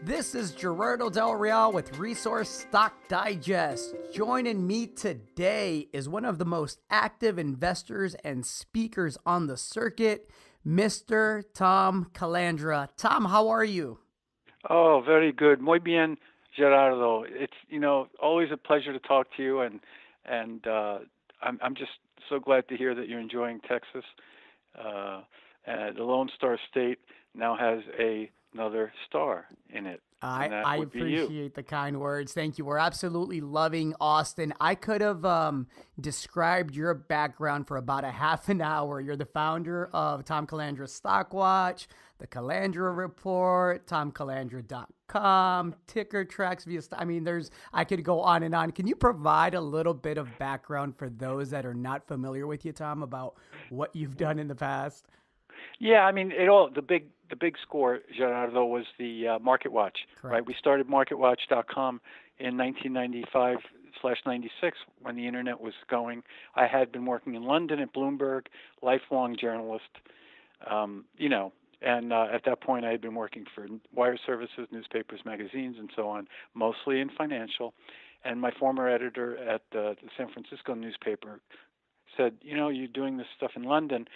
This is Gerardo Del Real with Resource Stock Digest. Joining me today is one of the most active investors and speakers on the circuit, Mr. Thom Calandra. Thom, how are you? Oh, very good. Muy bien, Gerardo. It's always a pleasure to talk to you, and I'm just so glad to hear that you're enjoying Texas. The Lone Star State now has another star in it, and that I would be you. appreciate the kind words. Thank you. We're absolutely loving Austin. I could have described your background for about a half an hour. You're the founder of Thom Calandra Stockwatch, the Calandra Report, ThomCalandra.com, ticker tracks via. I could go on and on. Can you provide a little bit of background for those that are not familiar with you, Thom, about what you've done in the past? Yeah, I mean, the big score, Gerardo, was the Market Watch, right? Correct. We started MarketWatch.com in 1995/96 when the internet was going. I had been working in London at Bloomberg, lifelong journalist, and at that point I had been working for wire services, newspapers, magazines, and so on, mostly in financial. And my former editor at the San Francisco newspaper said, you're doing this stuff in London.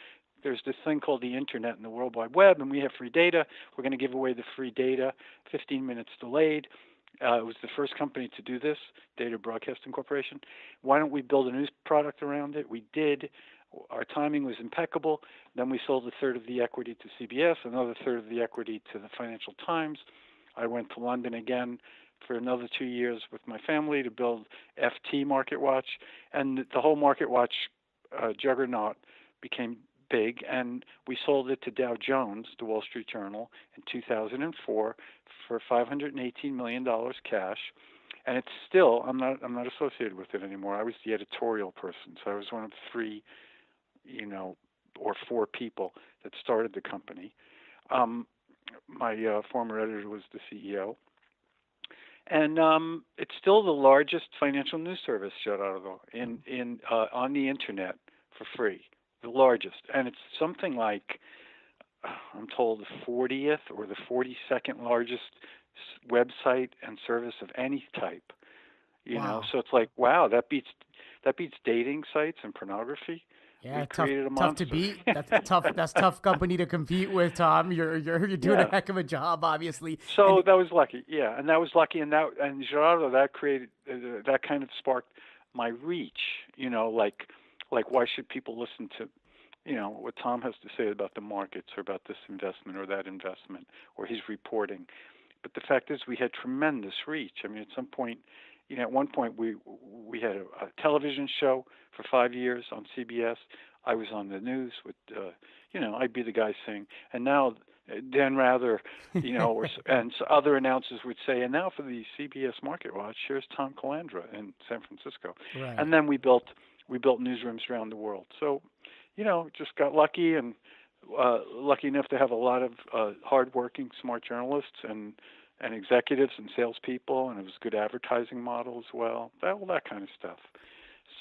There's this thing called the internet and the World Wide Web, and we have free data. We're going to give away the free data, 15 minutes delayed. It was the first company to do this, Data Broadcasting Corporation. Why don't we build a news product around it? We did. Our timing was impeccable. Then we sold a third of the equity to CBS, another third of the equity to the Financial Times. I went to London again for another 2 years with my family to build FT Market Watch, and the whole Market Watch juggernaut became big, and we sold it to Dow Jones, the Wall Street Journal, in 2004 for $518 million cash. And it's still, I'm not associated with it anymore. I was the editorial person, so I was one of three, or four people that started the company. My former editor was the CEO. And it's still the largest financial news service, Gerardo, on the internet for free. The largest, and it's something like, I'm told, the 40th or the 42nd largest website and service of any type. Wow. So it's like, wow, that beats dating sites and pornography. Yeah, We tough created a tough to monster. beat. That's tough. That's tough company to compete with, Thom. You're doing a Yeah. heck of a job, obviously. So And that was lucky, yeah, and that was lucky, and Gerardo, that created that kind of sparked my reach. Like why should people listen to, what Thom has to say about the markets or about this investment or that investment or his reporting? But the fact is, we had tremendous reach. I mean, at some point, at one point we had a television show for 5 years on CBS. I was on the news with, I'd be the guy saying, and now Dan Rather, and so other announcers would say, and now for the CBS Market Watch, here's Thom Calandra in San Francisco. right. And then we built newsrooms around the world. So, just got lucky and lucky enough to have a lot of hardworking, smart journalists and executives and salespeople, and it was a good advertising model as well. All that kind of stuff.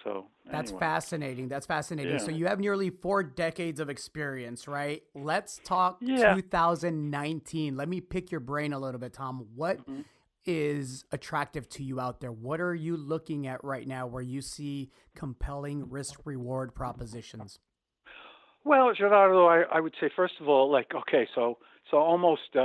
So That's anyway, fascinating. That's fascinating. yeah, So you have nearly 4 decades of experience, right? Let's talk yeah. 2019. Let me pick your brain a little bit, Thom. What Mm-hmm. is attractive to you out there? What are you looking at right now where you see compelling risk reward propositions? Well, Gerardo, I would say first of all, like, okay, so almost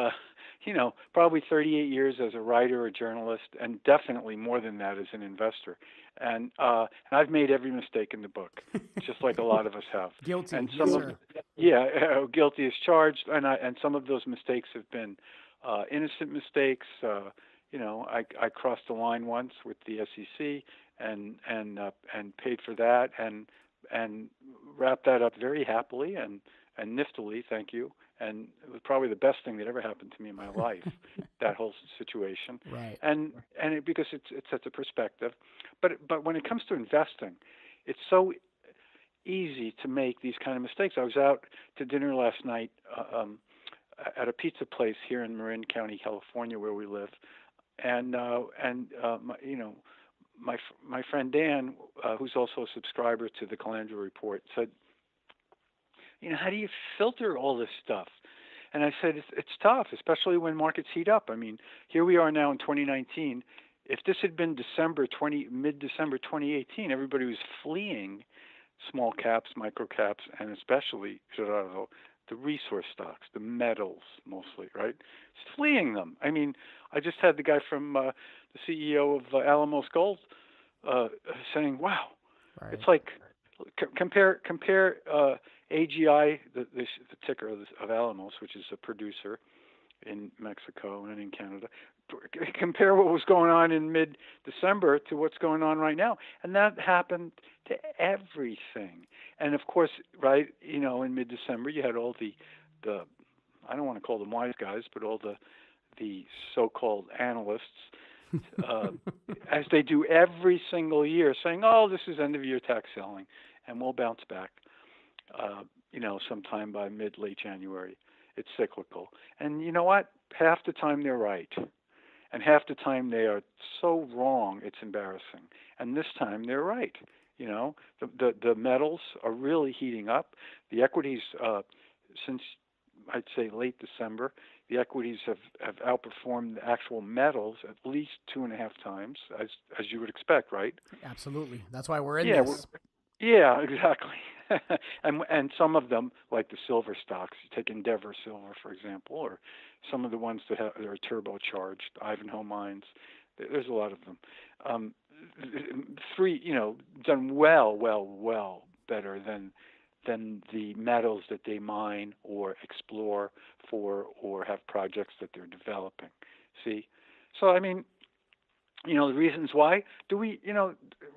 probably 38 years as a writer or journalist, and definitely more than that as an investor. And I've made every mistake in the book, just like a lot of us have. Guilty. And Yes, some of, sir. yeah, guilty as charged, and some of those mistakes have been innocent mistakes. I crossed the line once with the SEC and paid for that and wrapped that up very happily and niftily, thank you. And it was probably the best thing that ever happened to me in my life, that whole situation. Right. Because it sets a perspective. But when it comes to investing, it's so easy to make these kind of mistakes. I was out to dinner last night at a pizza place here in Marin County, California, where we live, and my friend Dan, who's also a subscriber to the Calandra Report, said, how do you filter all this stuff? And I said, it's tough, especially when markets heat up. I mean, here we are now in 2019. If this had been mid-December 2018, everybody was fleeing small caps, micro caps, and especially Gerardo, the resource stocks, the metals mostly, right? Fleeing them. I mean, I just had the guy from the CEO of Alamos Gold saying, "Wow, Right. it's like compare AGI, the ticker of Alamos, which is a producer in Mexico and in Canada. Compare what was going on in mid-December to what's going on right now, and that happened to everything. And of course, right, in mid-December, you had all the I don't want to call them wise guys, but all the so-called analysts, as they do every single year, saying, "Oh, this is end-of-year tax selling, and we'll bounce back, sometime by late January. It's cyclical." And you know what? Half the time they're right. And half the time they are so wrong, it's embarrassing. And this time they're right. The metals are really heating up. The equities, since I'd say late December, the equities have outperformed the actual metals at least 2.5 times, as you would expect, right? Absolutely. That's why we're in Yeah, this. yeah, exactly. and some of them, like the silver stocks, you take Endeavor Silver, for example, or some of the ones that are turbocharged, Ivanhoe Mines. There's a lot of them. Done well better than the metals that they mine or explore for or have projects that they're developing. See? So, I mean, the reasons why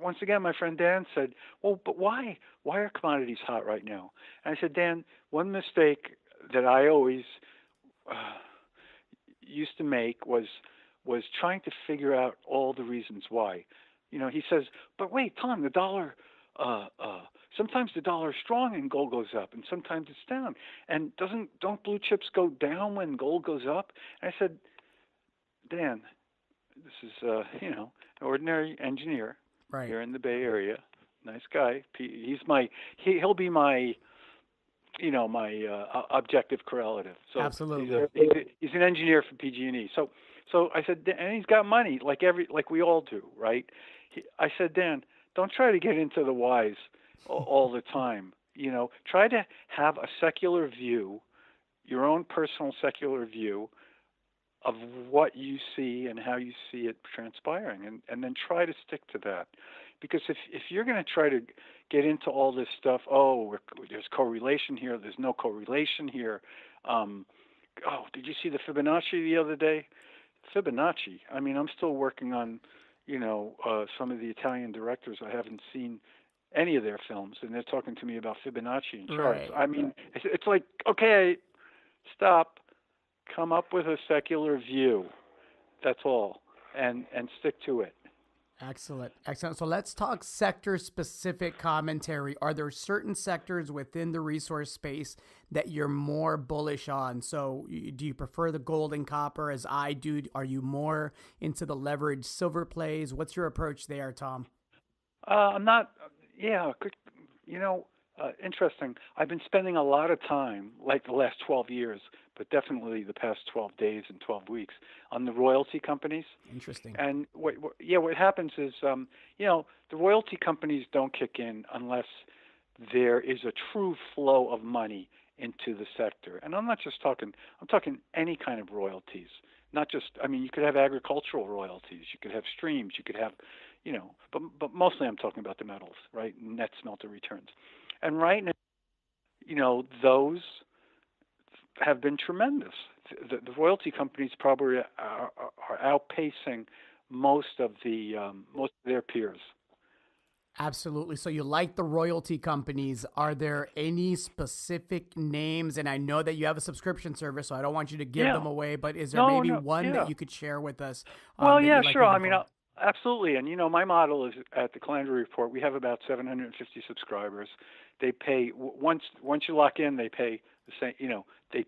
once again, my friend Dan said, "Well, but why are commodities hot right now?" And I said, "Dan, one mistake that I always used to make was trying to figure out all the reasons why." He says, "But wait, Tom, the dollar sometimes the dollar is strong and gold goes up, and sometimes it's down. And don't blue chips go down when gold goes up?" And I said, "Dan, this is an ordinary engineer Right. here in the Bay Area. Nice guy. He'll be my objective correlative. So Absolutely. he's an engineer for PG&E. So I said, and he's got money like we all do, right? I said, Dan, don't try to get into the whys all the time. Try to have a secular view, your own personal secular view of what you see and how you see it transpiring, and then try to stick to that. Because if you're going to try to get into all this stuff, there's correlation here, there's no correlation here. Did you see the Fibonacci the other day? Fibonacci. I mean, I'm still working on, some of the Italian directors. I haven't seen any of their films, and they're talking to me about Fibonacci and charts. Right. I mean, it's like, okay, stop. Come up with a secular view. That's all, and stick to it. Excellent. So let's talk sector-specific commentary. Are there certain sectors within the resource space that you're more bullish on? So do you prefer the gold and copper as I do? Are you more into the leveraged silver plays? What's your approach there, Thom? I'm not. Yeah, interesting. I've been spending a lot of time, like the last 12 years, but definitely the past 12 days and 12 weeks, on the royalty companies. Interesting. And what happens is, the royalty companies don't kick in unless there is a true flow of money into the sector. And I'm talking any kind of royalties, not just, you could have agricultural royalties, you could have streams, you could have, but mostly I'm talking about the metals, right? Net smelter returns. And right now, those have been tremendous. The royalty companies probably are outpacing most of their peers. Absolutely. So you like the royalty companies. Are there any specific names? And I know that you have a subscription service, so I don't want you to give them away, but is there one that you could share with us? Well, yeah, sure. Absolutely. And, my model is at the Calandra Report, we have about 750 subscribers. They pay, once you lock in, they pay the same, they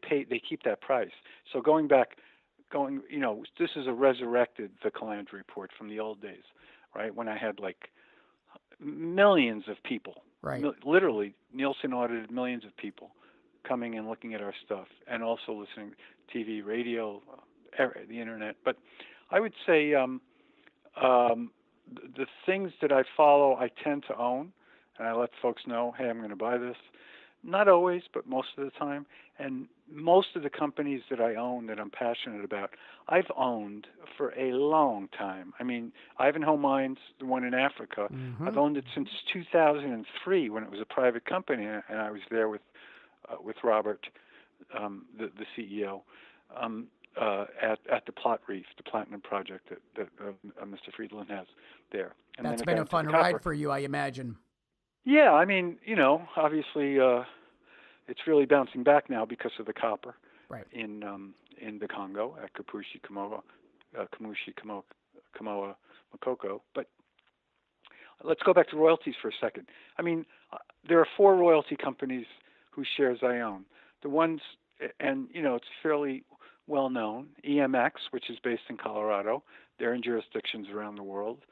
keep that price. So this is the Calandra Report from the old days, right? When I had like millions of people, right? Literally, Nielsen audited millions of people coming and looking at our stuff, and also listening to TV, radio, the internet. But I would say the things that I follow, I tend to own, and I let folks know, hey, I'm going to buy this. Not always, but most of the time. And most of the companies that I own that I'm passionate about, I've owned for a long time. I mean, Ivanhoe Mines, the one in Africa, I've owned it since 2003 when it was a private company, and I was there with Robert, the CEO, at the Plot Reef, the platinum project that Mr. Friedland has there. And That's then been a fun ride for you, I imagine. Yeah, I mean, obviously, it's really bouncing back now because of the copper in the Congo at Kamoa Makoko. But let's go back to royalties for a second. I mean, there are 4 royalty companies whose shares I own. The ones, and it's fairly well known. EMX, which is based in Colorado, they're in jurisdictions around the world.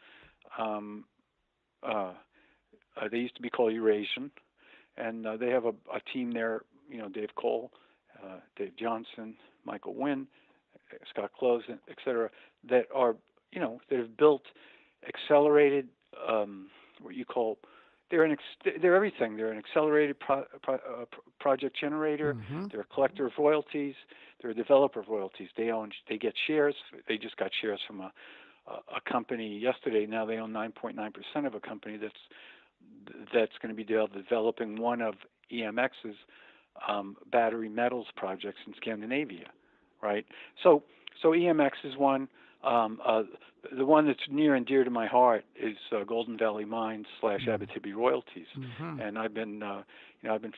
They used to be called Eurasian, and they have a team there. Dave Cole, Dave Johnson, Michael Wynn, Scott Close, et cetera, that are that have built accelerated what you call they're everything. They're an accelerated project generator. They're a collector of royalties. They're a developer of royalties. They get shares. They just got shares from a company yesterday. Now they own 9.9% of a company that's going to be developing one of EMX's battery metals projects in Scandinavia, right? So EMX is one. The one that's near and dear to my heart is Golden Valley Mines / Abitibi Royalties, and I've been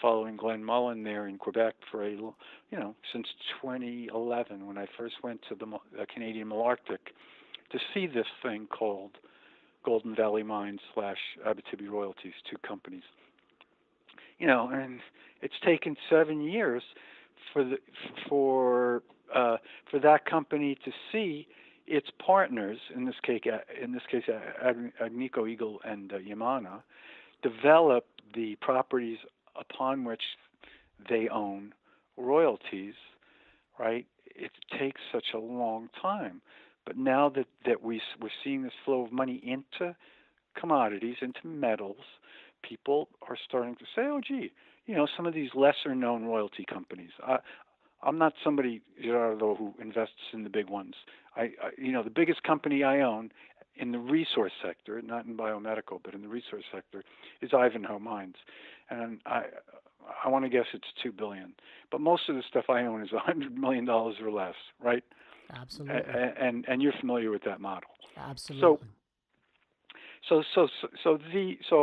following Glenn Mullen there in Quebec for since 2011 when I first went to the Canadian Malarctic to see this thing called Golden Valley Mines / Abitibi Royalties, 2 companies. And it's taken 7 years for that company to see its partners, in this case, Agnico Eagle and Yamana, develop the properties upon which they own royalties. Right? It takes such a long time. But now that we're seeing this flow of money into commodities, into metals, people are starting to say, oh, gee, some of these lesser-known royalty companies. I'm not somebody, Gerardo, who invests in the big ones. The biggest company I own in the resource sector, not in biomedical, but in the resource sector, is Ivanhoe Mines. And I want to guess it's $2 billion. But most of the stuff I own is $100 million or less, right? Absolutely. And you're familiar with that model. Absolutely. So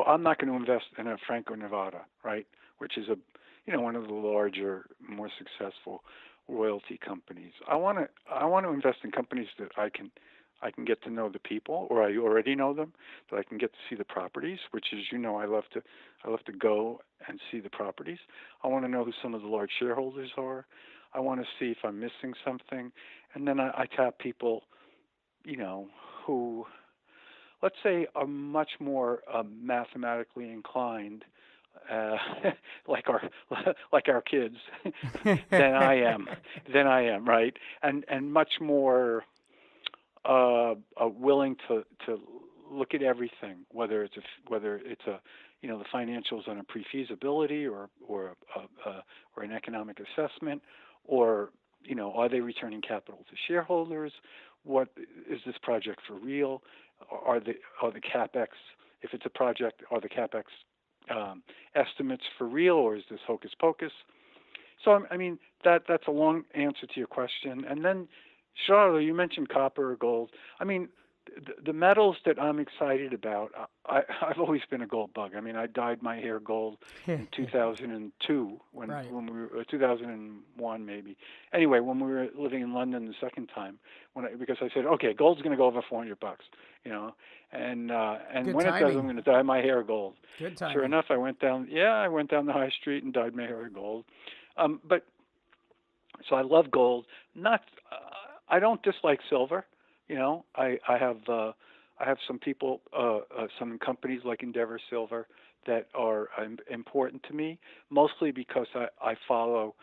I'm not going to invest in a Franco-Nevada, right? Which is one of the larger, more successful royalty companies. I want to invest in companies that I can get to know the people, or I already know them, that I can get to see the properties, which is, I love to go and see the properties. I want to know who some of the large shareholders are. I want to see if I'm missing something. And then I tap people, who, let's say, are much more mathematically inclined, like our kids, than I am, right? And much more willing to look at everything, whether it's the financials on a pre-feasibility or an economic assessment, or are they returning capital to shareholders? What is this project for real? Are the capex, if it's a project, are the capex estimates for real, or is this hocus pocus? So I mean that's a long answer to your question. And then, Charlotte, you mentioned copper or gold. I mean, the metals that I'm excited about, I've always been a gold bug. I mean, I dyed my hair gold in 2002 when we were 2001 maybe. Anyway, when we were living in London the second time, because I said, okay, gold's going to go over $400, and Good when timing. it does, I'm going to dye my hair gold. Good timing. Sure enough, I went down the high street and dyed my hair gold. But so I love gold. I don't dislike silver. I have some people, some companies like Endeavor Silver that are important to me, mostly because I follow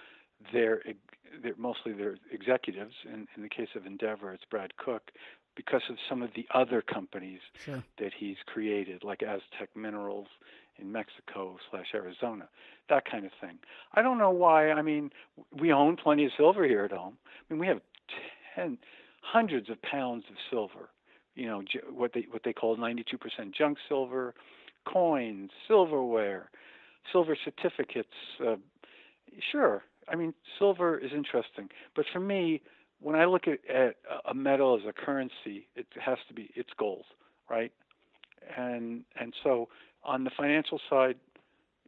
mostly their executives. In the case of Endeavor, it's Brad Cook, because of some of the other companies Sure. that he's created, like Aztec Minerals in Mexico / Arizona, that kind of thing. I don't know why. I mean, we own plenty of silver here at home. I mean, we have hundreds of pounds of silver. You know, what they call 92% junk silver, coins, silverware, silver certificates. Sure, I mean, silver is interesting, but for me, when I look at a metal as a currency, it has to be it's gold, right? And so on the financial side,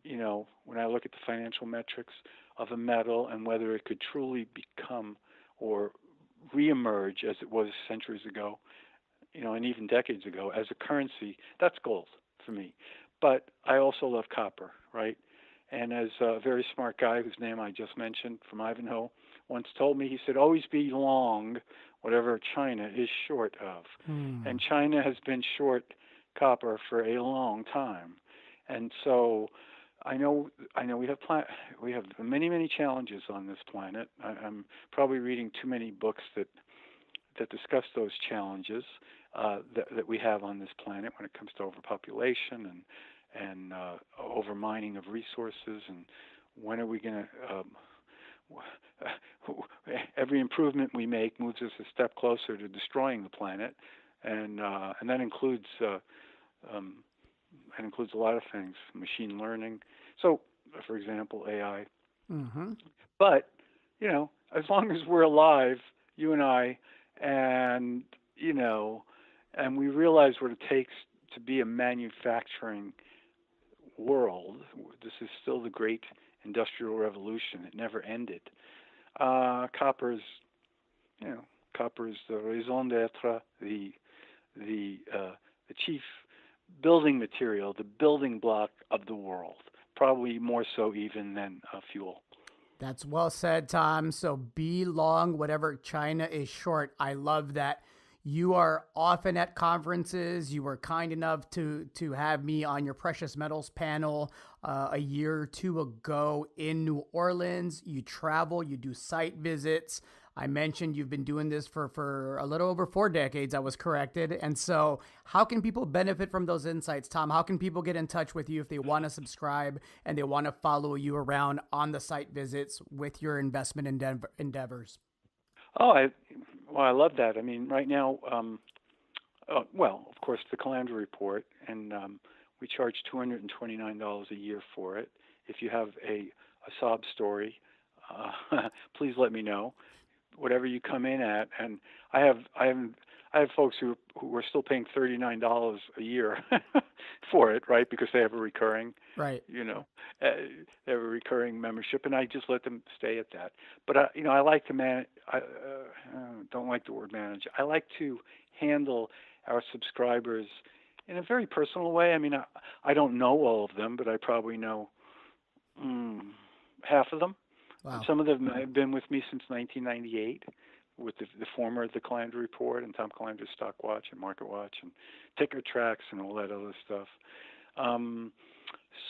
you know, when I look at the financial metrics of a metal and whether it could truly become or reemerge as it was centuries ago, you know, and even decades ago as a currency, that's gold for me. But I also love copper, right? And as a very smart guy whose name I just mentioned from Ivanhoe once told me, he said, always be long whatever China is short of. Hmm. And China has been short copper for a long time. And so I know we have many challenges on this planet. I'm probably reading too many books that discuss those challenges that we have on this planet when it comes to overpopulation and overmining of resources, and when are we going to every improvement we make moves us a step closer to destroying the planet, and that includes a lot of things, machine learning. So, for example, AI. Mm-hmm. But you know, as long as we're alive, you and I, and you know, and we realize what it takes to be a manufacturing world. This is still the great industrial revolution. It never ended. Copper's, you know, copper is the raison d'être, the chief building material, the building block of the world. Probably more so even than fuel. That's well said, Tom. So be long, whatever China is short. I love that. You are often at conferences. You were kind enough to have me on your precious metals panel a year or two ago in New Orleans. You travel, you do site visits. I mentioned you've been doing this for a little over 4 decades. I was corrected. And so, how can people benefit from those insights, Tom? How can people get in touch with you if they want to subscribe and they want to follow you around on the site visits with your investment endeavors? Oh, I love that. I mean, right now, well, of course, the Calandra report, and we charge $229 a year for it. If you have a sob story, please let me know. Whatever you come in at, and I have folks who are still paying $39 a year for it, right? Because they have a recurring, Right. you know, they have a recurring membership, and I just let them stay at that. But you know, I like to manage. I don't like the word manage. I like to handle our subscribers in a very personal way. I mean, I don't know all of them, but I probably know half of them. And Wow. some of them have been with me since 1998, with the former The Calandra Report and Thom Calandra's Stock Watch and Market Watch and Ticker Tracks and all that other stuff.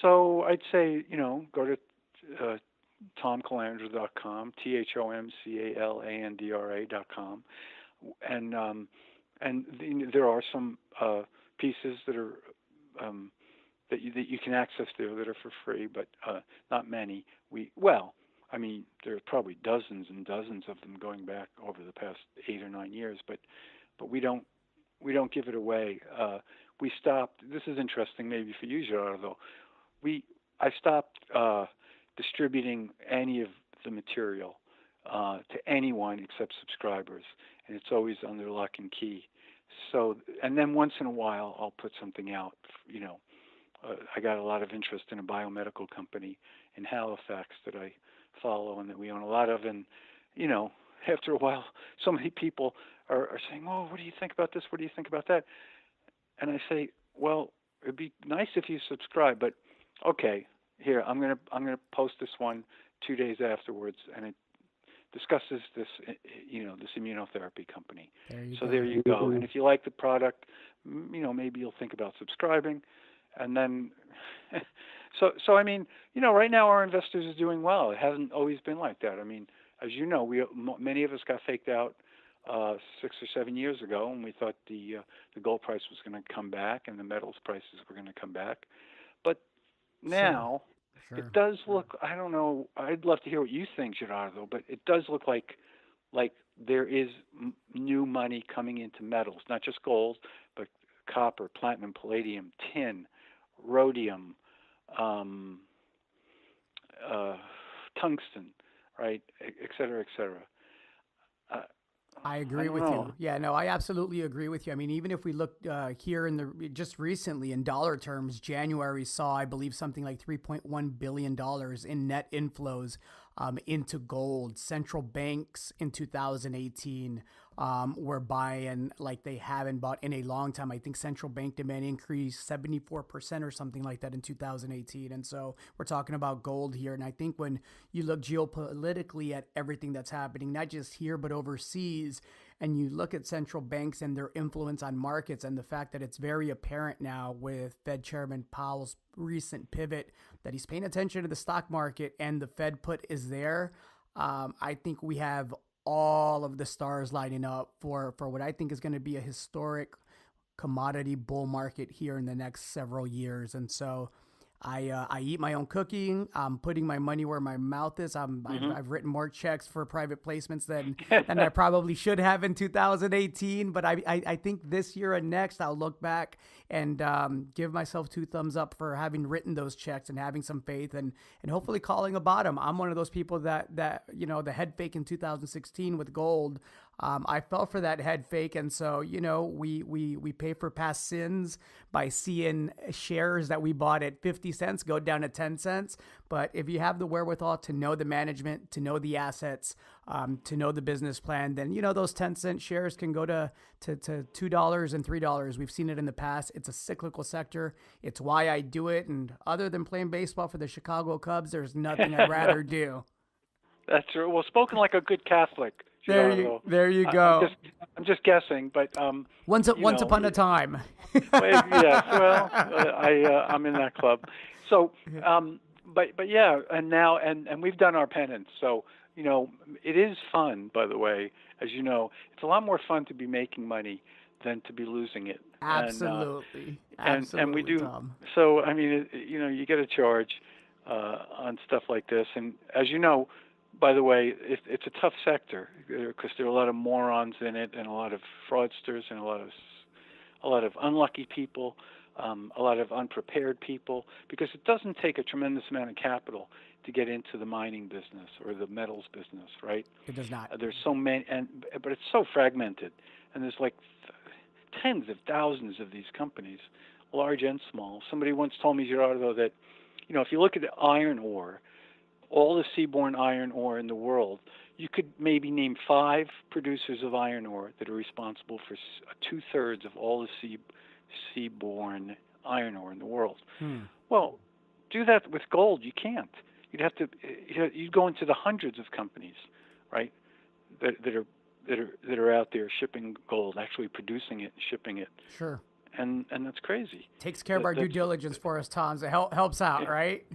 So I'd say, you know, go to thomcalandra.com, thomcalandra.com, and there are some pieces that are that you can access there that are for free, but not many. I mean, there are probably dozens and dozens of them going back over the past 8 or 9 years, but we don't give it away. We stopped. This is interesting, maybe for you, Gerardo. I stopped distributing any of the material to anyone except subscribers, and it's always under lock and key. So, and then once in a while, I'll put something out. You know, I got a lot of interest in a biomedical company in Halifax that I follow and that we own a lot of, and you know, after a while, so many people are saying, "Oh, what do you think about this? What do you think about that?" And I say, "Well, it'd be nice if you subscribe, but okay, here I'm gonna post this one 2 days afterwards, and it discusses this, you know, this immunotherapy company. There you So go. there you go. And if you like the product, you know, maybe you'll think about subscribing. and then so I mean, right now our investors are doing well. It hasn't always been like that. I mean, as you know, many of us got faked out 6 or 7 years ago, and we thought the gold price was going to come back and the metals prices were going to come back. But Sure. now it Sure. does look. I don't know. I'd love to hear what you think, Gerardo, but it does look like there is new money coming into metals, not just gold, but copper, platinum, palladium, tin, rhodium, um, uh, tungsten, right, et cetera, et cetera. Uh, I I agree don't with know. you. Yeah, no, I absolutely agree with you. I mean, even if we look here in the just recently in dollar terms, January saw, I believe, something like $3.1 billion in net inflows into gold. Central banks in 2018 were buying like they haven't bought in a long time. I think central bank demand increased 74% or something like that in 2018. And so we're talking about gold here. And I think when you look geopolitically at everything that's happening, not just here, but overseas, and you look at central banks and their influence on markets and the fact that it's very apparent now with Fed Chairman Powell's recent pivot that he's paying attention to the stock market and the Fed put is there. I think we have all of the stars lining up for what I think is going to be a historic commodity bull market here in the next several years. And so I eat my own cooking. I'm putting my money where my mouth is. Hmm. I've written more checks for private placements than I probably should have in 2018. But I think this year and next I'll look back and give myself two thumbs up for having written those checks and having some faith and hopefully calling a bottom. I'm one of those people that the head fake in 2016 with gold. I fell for that head fake, and so we pay for past sins by seeing shares that we bought at 50 cents go down to 10 cents. But if you have the wherewithal to know the management, to know the assets, to know the business plan, then those 10-cent shares can go to $2 and $3. We've seen it in the past. It's a cyclical sector. It's why I do it. And other than playing baseball for the Chicago Cubs, there's nothing I'd rather do. That's true. Well, spoken like a good Catholic, Gerardo. There you I, I'm go. just I'm just guessing, but Once upon a time. well, yes. Well, I'm in that club. So, but yeah, and now and we've done our penance. So it is fun. By the way, as you know, it's a lot more fun to be making money than to be losing it. Absolutely. And we Absolutely, do. Tom. So I mean, you get a charge on stuff like this, and as you know, by the way, it's a tough sector because there are a lot of morons in it, and a lot of fraudsters, and a lot of unlucky people, a lot of unprepared people, because it doesn't take a tremendous amount of capital to get into the mining business or the metals business, right? It does not. There's so many, but it's so fragmented, and there's like tens of thousands of these companies, large and small. Somebody once told me, Gerardo, that if you look at iron ore, all the seaborne iron ore in the world, you could maybe name 5 producers of iron ore that are responsible for 2/3 of all the seaborne iron ore in the world. Hmm. Well, do that with gold, you can't. You'd go into the hundreds of companies, right? That are out there shipping gold, actually producing it and shipping it, Sure. and that's crazy. Takes care of our due That's diligence for us, Tom. So helps out, yeah, right?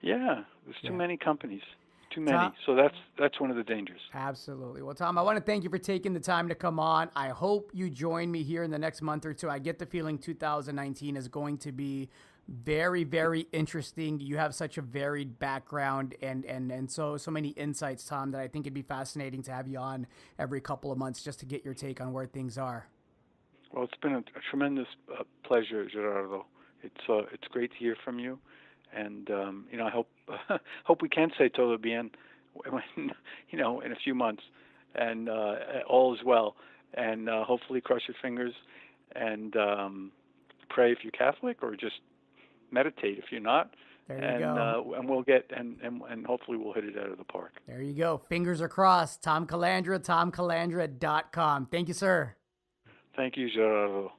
yeah. There's too Yeah. many companies, too Tom, many. So that's one of the dangers. absolutely. Well, Tom, I want to thank you for taking the time to come on. I hope you join me here in the next month or two. I get the feeling 2019 is going to be very, very interesting. You have such a varied background and so many insights, Tom, that I think it'd be fascinating to have you on every couple of months just to get your take on where things are. Well, it's been a tremendous pleasure, Gerardo. It's great to hear from you, and I hope hope we can say todo bien, when, in a few months, and all is well, and hopefully cross your fingers and pray if you're Catholic, or just meditate if you're not, There you go. and we'll get and hopefully we'll hit it out of the park. There you go. Fingers are crossed. Tom Calandra, TomCalandra.com. Thank you, sir. Thank you, Gerardo.